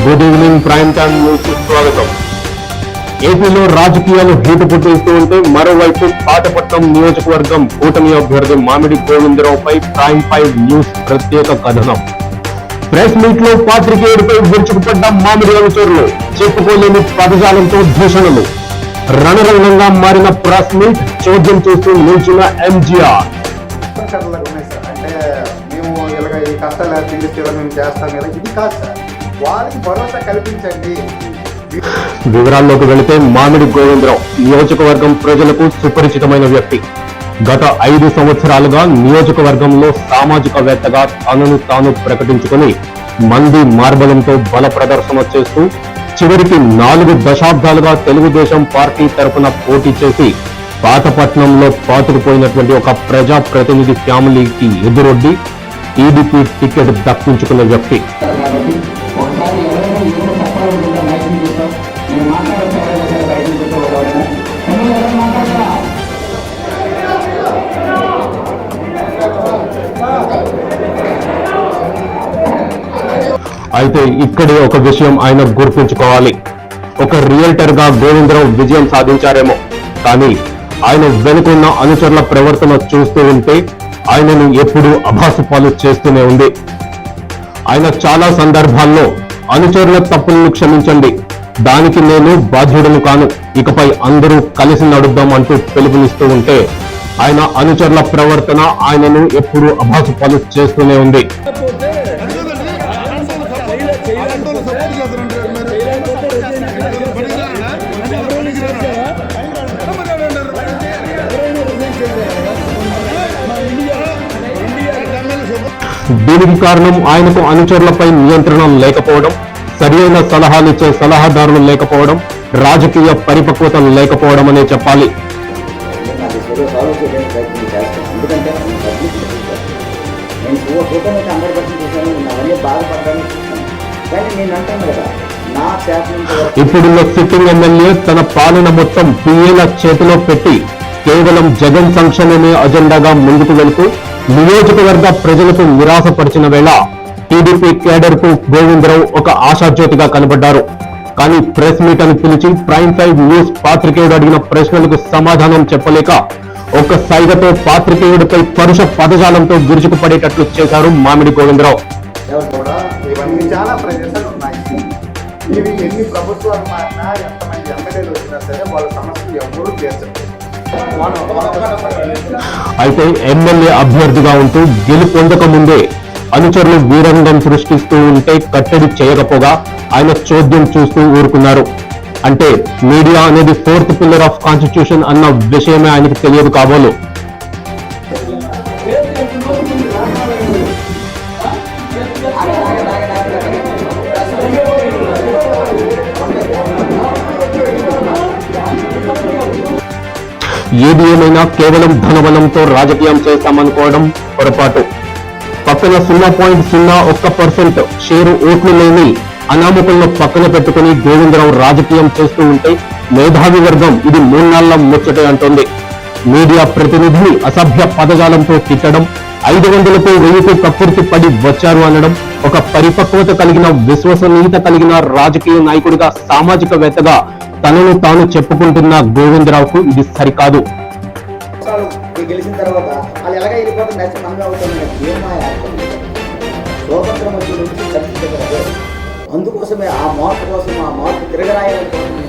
Good evening prime time news స్వాగతం. ఏపీలో రాజకీయాలు హీటు పుట్టిస్తూ ఉంటే మరోవైపు పాతపట్నం నియోజకవర్గం కూటమి అభ్యర్థి మామిడి గోవిందరావుపై ప్రైమ్ 5 న్యూస్ ప్రత్యేక కథనం. ప్రెస్ మీట్ లో పాత్రికేయుడిపై విరుచుకుపడ్డ మామిడి అనుచరులు, చెప్పుకోలేని పదజాలంతో దూషణలు. రణరంగంగా మారిన ప్రెస్ మీట్, చోద్యం చేస్తూ నిలిచిన ఎంజీఆర్. వివరాల్లోకి వెళితే మామిడి గోవిందరావు నియోజకవర్గం ప్రజలకు సుపరిచితమైన వ్యక్తి. గత 5 సంవత్సరాలుగా నియోజకవర్గంలో సామాజికవేత్తగా తనను తాను ప్రకటించుకుని మంది మార్బలంతో బల ప్రదర్శన చేస్తూ చివరికి 4 దశాబ్దాలుగా తెలుగుదేశం పార్టీ తరఫున పోటీ చేసి పాతపట్నంలో పాతుకుపోయినటువంటి ఒక ప్రజా ప్రతినిధి ఫ్యామిలీకి ఎదురొడ్డి టీడీపీ టికెట్ దక్కించుకున్న వ్యక్తి. అయితే ఇక్కడే ఒక విషయం ఆయన గుర్తుంచుకోవాలి. ఒక రియల్టర్ గా గోవిందరావు విజయం సాధించారేమో, కానీ ఆయన వెనుకున్న అనుచరుల ప్రవర్తన చూస్తూ ఉంటే ఆయనను ఎప్పుడూ అభాసుపాలు చేస్తూనే ఉంది. ఆయన చాలా సందర్భాల్లో అనుచరుల తప్పులను క్షమించండి, దానికి నేను బాధ్యుడను కాను, ఇకపై అందరూ కలిసి నడుద్దాం అంటూ పిలుపునిస్తూ ఉంటే ఆయన అనుచరుల ప్రవర్తన ఆయనను ఎప్పుడూ అభాసుపాలు చేస్తూనే ఉంది. దీనికి కారణం ఆయనకు అనుచరులపై నియంత్రణ లేకపోవడం, సరియైన సలహాలు ఇచ్చే సలహాదారులు లేకపోవడం, రాజకీయ పరిపక్వత లేకపోవడం అనే చెప్పాలి. ఇప్పుడున్న సిట్టింగ్ ఎమ్మెల్యే తన పాలన మొత్తం పిఏల చేతిలో పెట్టి కేవలం జగన్ సంక్షేమమే అజెండాగా ముందుకు వెళుతూ నియోజకవర్గ ప్రజలకు నిరాశపరిచిన వేళ టీడీపీ కేడర్ కు గోవిందరావు ఒక ఆశాజ్యోతిగా కనబడ్డారు. కానీ ప్రెస్ మీట్ అని పిలిచి ప్రైమ్ 5 న్యూస్ పాత్రికేయుడు అడిగిన ప్రశ్నలకు సమాధానం చెప్పలేక ఒక సైగతో పాత్రికేయుడిపై పరుష పదజాలంతో విరుచుకుపడేటట్లు చేశారు మామిడి గోవిందరావు. అయితే ఎమ్మెల్యే అభ్యర్థిగా ఉంటూ గెలుపొందక ముందే అనుచరులు వీరంగం సృష్టిస్తూ ఉంటే కట్టడి చేయకపోగా ఆయన చోద్యం చూస్తూ ఊరుకున్నారు. అంటే మీడియా అనేది 4th పిల్లర్ ఆఫ్ కాన్స్టిట్యూషన్ అన్న విషయమే ఆయనకు తెలియదు కాబోలు. ఏది ఏమైనా కేవలం ధనబలంతో రాజకీయం చేస్తామనుకోవడం పొరపాటు. పక్కన 0.01% షేరు ఓట్లు లేని అనామకులను పక్కన పెట్టుకుని గోవిందరావు రాజకీయం చేస్తూ ఉంటే మేధావి వర్గం ఇది 3 నాళ్ల ముచ్చటే అంటోంది. మీడియా ప్రతినిధిని అసభ్య పదజాలంతో తిట్టడం, 500కు 1000కు కక్కుర్తి పడి వచ్చారు అనడం, ఒక పరిపక్వత కలిగిన విశ్వసనీయత కలిగిన రాజకీయ నాయకుడిగా సామాజికవేత్తగా తనను తాను చెప్పుకుంటున్న గోవిందరావుకు ఇది సరికాదు. గెలిచిన తర్వాత వాళ్ళు ఎలాగ వెళ్ళిపోతుంది, స్వాతంత్రం వచ్చి అందుకోసమే ఆ మార్పు కోసం, ఆ మార్పు తిరగరాయాలనుకోవడం